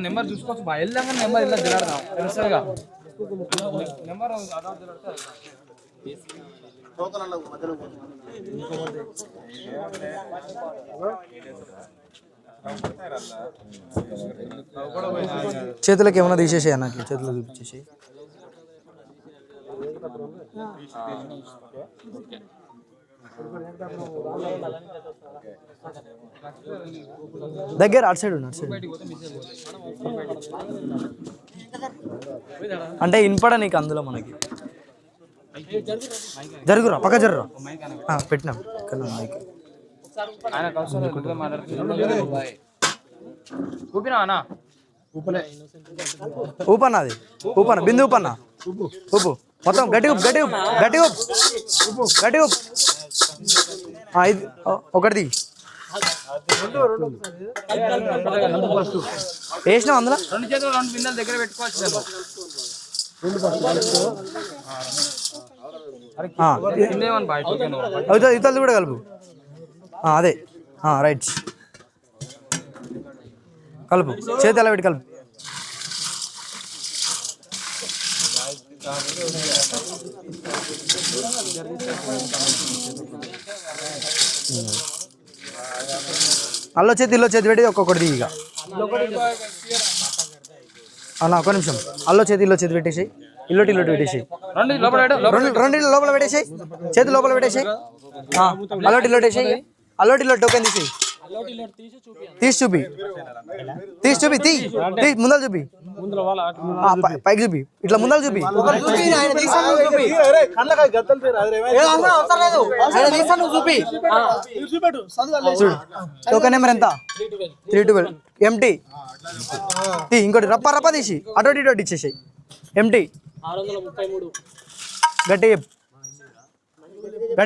Number చూసుకోవచ్చు బా వెళ్ళాక నెంబర్ ఇలా జరగదాం తెలుసుగా నెంబర్ చేతులకి ఏమైనా తీసేసేయి నాకు చేతులు చూపించేసి దగ్గర అటు సైడ్ అటు సైడ్ అంటే ఇన్పడ నీకు అందులో మనకి జరుగురా పక్క జరుగురా పెట్టినాం ఊపన్నా అది ఊపన్న బిందు ఊపన్నా ఊపు మొత్తం గట్టి ఊపు గట్టి ఊపు గట్టి ఊపు గట్టి ఊపు ఇది ఒకటిది వేసినావు అందులో రెండు చేతులు రెండు బిందెలు దగ్గర పెట్టుకోవచ్చు ఇతలు కూడా కలుపు అదే రైట్ కలుపు చేతి ఎలా పెట్టి కలుపు అల్లో చేతి ఇల్లో చేతి పెట్టి ఒక్కొక్కటి ఇక అన్న ఒక్క నిమిషం అల్లో చేతి ఇల్లో చేతి పెట్టేసాయి ఇల్లోటి పెట్టేసాయి రెండు లోపల పెట్టేసాయి చేతి లోపల పెట్టేసాయి అల్లోటి ఇల్లోటి వేసాయి అల్లోటి ఇల్లోటి టోకెన్ తీసేయి తీసి చూపి తీ ముందర చూపి పైకి చూపి ఇట్లా ముందర చూపి చూడు టోకెన్ నెంబర్ ఎంత 312 ఎంటీ ఇంకోటి రప్ప తీసి అటోటి ఇటోటి ఇచ్చేసాయి ఎంటీ గట్టి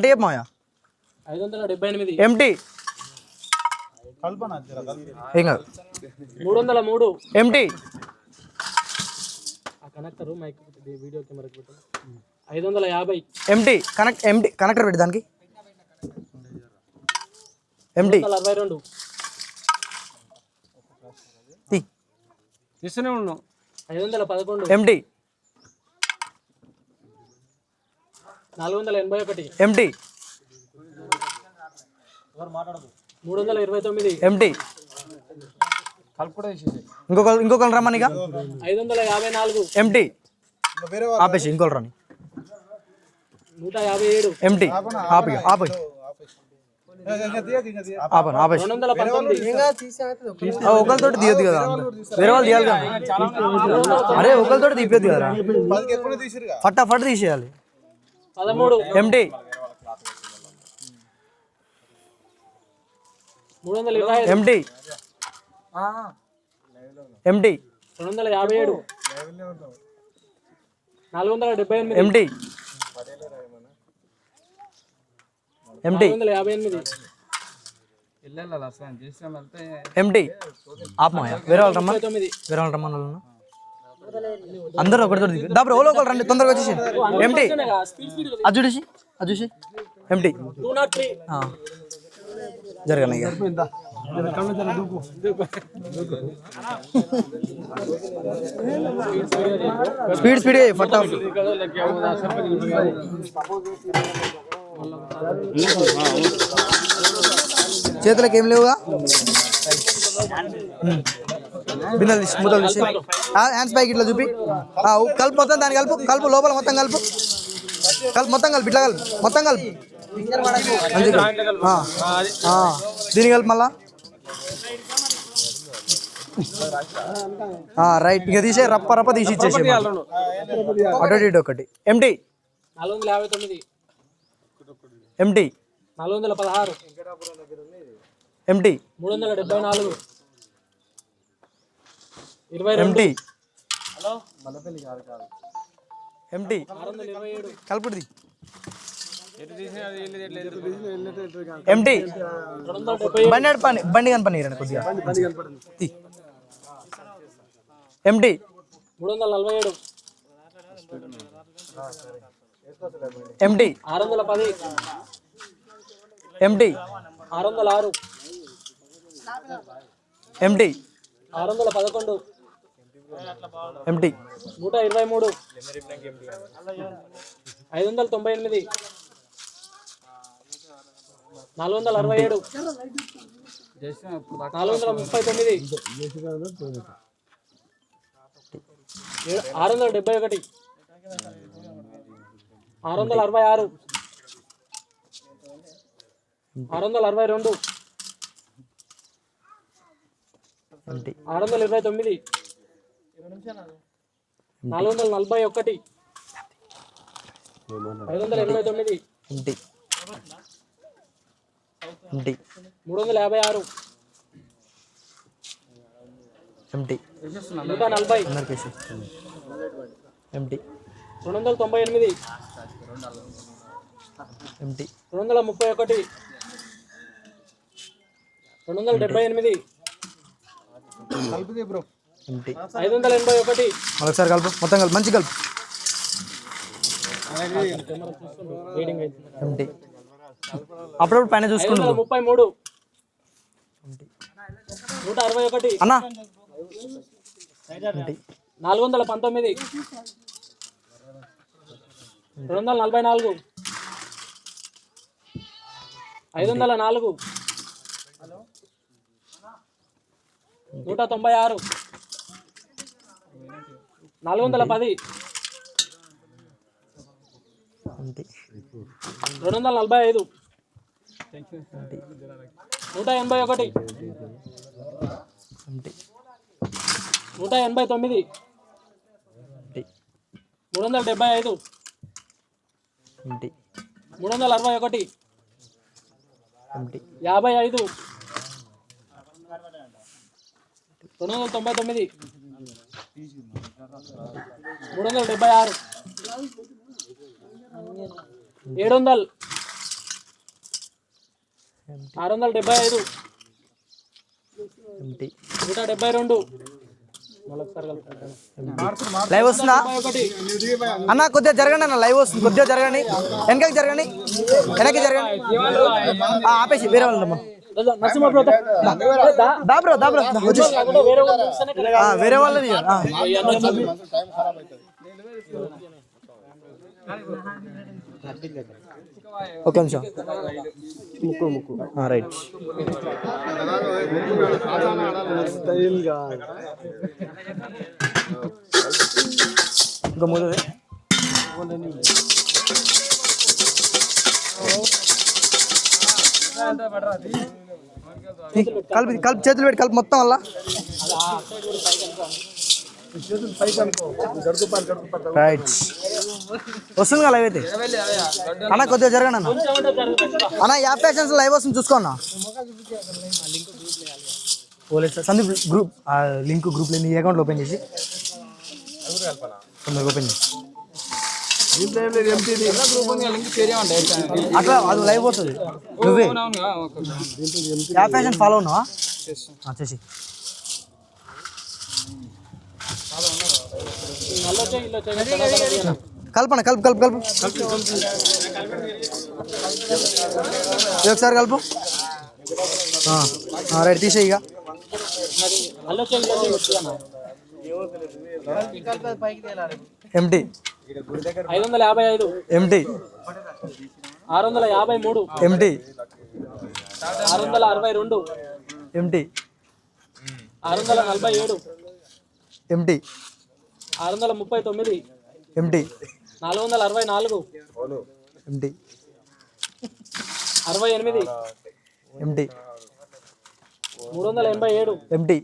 చెప్పు మాయా ఎంటీ ఏం కాదు 303 ఎంటీ కనెక్టర్ మైక్ వీడియో కెమెరాకి పెట్టు 550 ఎంటీ కనెక్టర్ పెట్టి దానికి ఎంటీ 62 తీస్తూనే ఉన్నాం 511 ఎంటీ 481 ఎంటీ 329 ఎంటీ ఇంకొకరు రమ్మని ఇక 554 ఎంటీ ఆపేసి ఇంకోరు రాని 157 ఎంటీ ఆపి ఆపేసి 219 ఒకరితోటి తీయద్దు కదా వేరే వాళ్ళు తీయాలి కదా అరే ఒకరితోటి తీయద్దు కదా ఫటాఫట్ తీసేయాలి 13 empty 320 empty empty 257 478 empty empty 458 empty ఆపమాయా వేరే వాళ్ళు రమ్మని అందరూ ఒకరితో దాప్పుడు ఓలో ఒకరు రండి తొందరగా వచ్చేసి ఎంటీ అది చూసి ఎంటీ 203 జరగను ఇక స్పీడ్ ఫటా చేతులకు ఏం లేవుగా బిన్నలు తీసి ముద్దలు తీసి హ్యాండ్స్ పైకి ఇట్లా చూపి కలుపు మొత్తం దాన్ని కలుపు లోపల మొత్తం కలుపు ఇట్లా మొత్తం కలుపు దీని కలుపు మళ్ళా రైట్ ఇక తీసే రప్ప తీసి ఇచ్చేసి అటు ఒకటి empty 459 empty 416 empty 374 empty empty కలుపుది ఎంటీ బండి కనపని కొద్దిగా empty 347 empty 610 empty 606 empty 611 empty. 123, 598, 467, 439, 671, 666, 662, empty. 629, 441, 589, empty. Empty. 356, empty. 140, అందరికి ఎంటీ. 298, ఎంటీ. 231, 278, ఎంటీ. 581, మరొకసారి కలుపు, మొత్తం కలుపు, మంచి కలుపు. ఎంటీ. అప్పుడప్పుడు పైన చూసుకుంటు 533, 161, అన్నా. Empty. 419, 244, 504, 196, 410, empty. 245, 181, empty. 189, 375, empty. 361, empty. 55, 299, 376, 700, 675, empty. 172, live వస్తుందా అన్న? కొద్దిగా జరగండి అన్న, లైవ్ వస్తుంది, కొద్దిగా జరగండి, వెనకకి జరగండి, వెనక్కి జరగండి. ఆపేసి వేరే వాళ్ళమ్మా. దాబ్రో దాబ్రో వేరే వాళ్ళది. ఒక నిమిషం. రైట్. ఇంకా ముందు కలిపి కలిపి చేతులు పెట్టి కలిపి మొత్తం వల్ల. రైట్. వస్తుంది కదా లైవ్ అయితే అన్న, కొద్దిగా జరగండి అన్న. అన్న యాప్ ఫ్యాషన్స్ లైవ్ వస్తుంది చూసుకోన్నా. సందీప్ గ్రూప్ లింక్ గ్రూప్ నీ అకౌంట్లో ఓపెన్ చేసి ఓపెన్ చేసి అట్లా అది లైవ్ వస్తుంది. నువ్వే యాప్ ఫ్యాషన్ ఫాలో ఉన్నావా? చేసి కల్పన కలుపు కలుపు కలుపు ఒకసారి కలుపు. రైట్ తీసే ఇక. MT. 555, MT. 653, MT. 662, MT. 647, MT. 639, MT. 464, MT. 68, MT. 387, MT.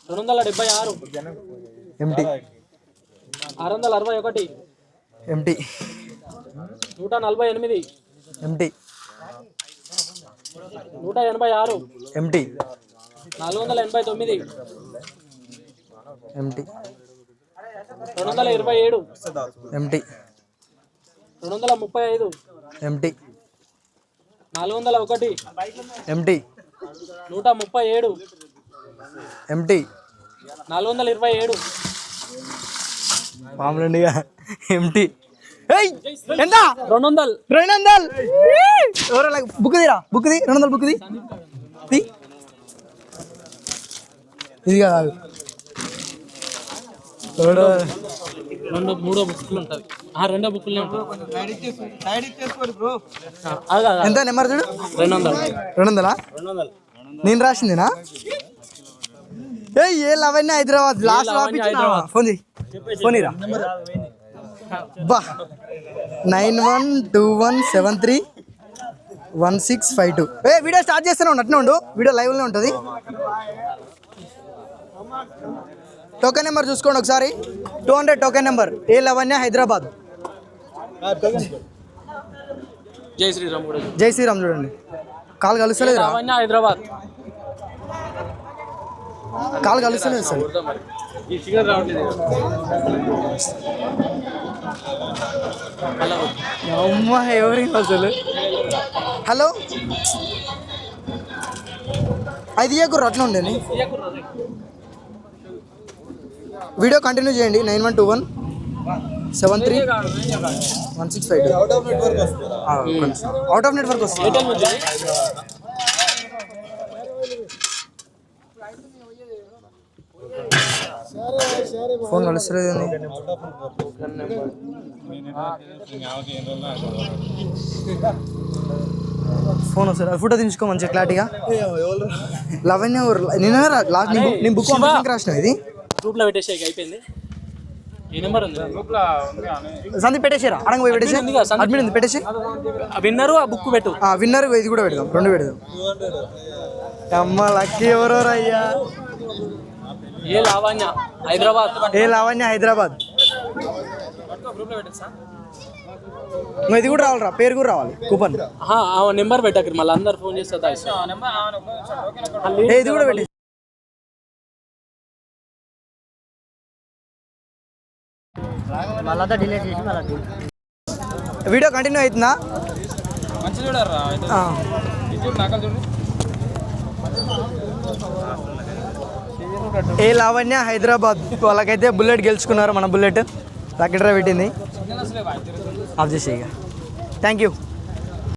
276, MT. 661, MT. 148, MT. 186, MT. 489, MT. 227, MT. 235, MT. 401, MT. 137, MT. 427, పాములండిగా. ఎంటీ. ఎంత? 200, 200. ఎవరో బుక్ తీరా, బుక్ తీ, 200 బుక్ తీ. ఇది కాదు మూడో బుక్లు ఉంటుంది రెండో బుక్లే ఉంటుంది ఎంత నెంబర్ చూడు 200 నేను రాసిందేనా ఏ లవన్నీ హైదరాబాద్ లాస్ట్ ఫోన్ ఇరా బా 9121731652 వీడియో స్టార్ట్ చేస్తూనే ఉన్నట్టు ఉండు వీడియో లైవ్లోనే ఉంటుంది టోకెన్ నెంబర్ చూసుకోండి ఒకసారి 200 టోకెన్ నెంబర్ ఏ లవన్య హైదరాబాద్ జై శ్రీరామ్ చూడండి కాల్ కలుస్తలేదు హైదరాబాద్ కాల్ కలుస్తలేదు సార్ అమ్మా ఎవరికి అసలు హలో అది ఇయ్యకుర్రు అట్లా ఉండేది వీడియో కంటిన్యూ చేయండి 9121731652 అవుట్ ఆఫ్ నెట్వర్క్ వస్తుంది ఫోన్ కలుస్తలేదు ఫోన్ వస్తుంది ఫోటో తీసుకో మంచిగా క్లారిటీగా లవన్య నేను లాస్ట్ నేను బుక్ రాసిన ఇది గ్రూప్లో పెట్టేసి అయిపోయింది ఈ నెంబర్ ఉంది సందీప్ పెట్టేసారా అడంగ పోయి పెట్టేసి అడ్మిట్ ఉంది పెట్టేసి విన్నరు ఆ బుక్ పెట్టు విన్నర్ ఇది కూడా పెడదాం 2 పెడదాం అమ్మ లక్కీ ఎవరో అయ్యా ఏ లావణ్య హైదరాబాద్ ఇది కూడా రావాలిరా పేరు కూడా రావాలి కూపన్ నెంబర్ పెట్టాక మళ్ళీ అందరు ఫోన్ చేస్తా ఇది కూడా పెట్టి వీడియో కంటిన్యూ అవుతుందా ఏ లావణ్య హైదరాబాద్ వాళ్ళకైతే బుల్లెట్ గెలుచుకున్నారు మన బుల్లెట్ రాకెట్ డ్రైవ్ పెట్టింది ఆఫ్ చేసి ఇక థ్యాంక్ యూ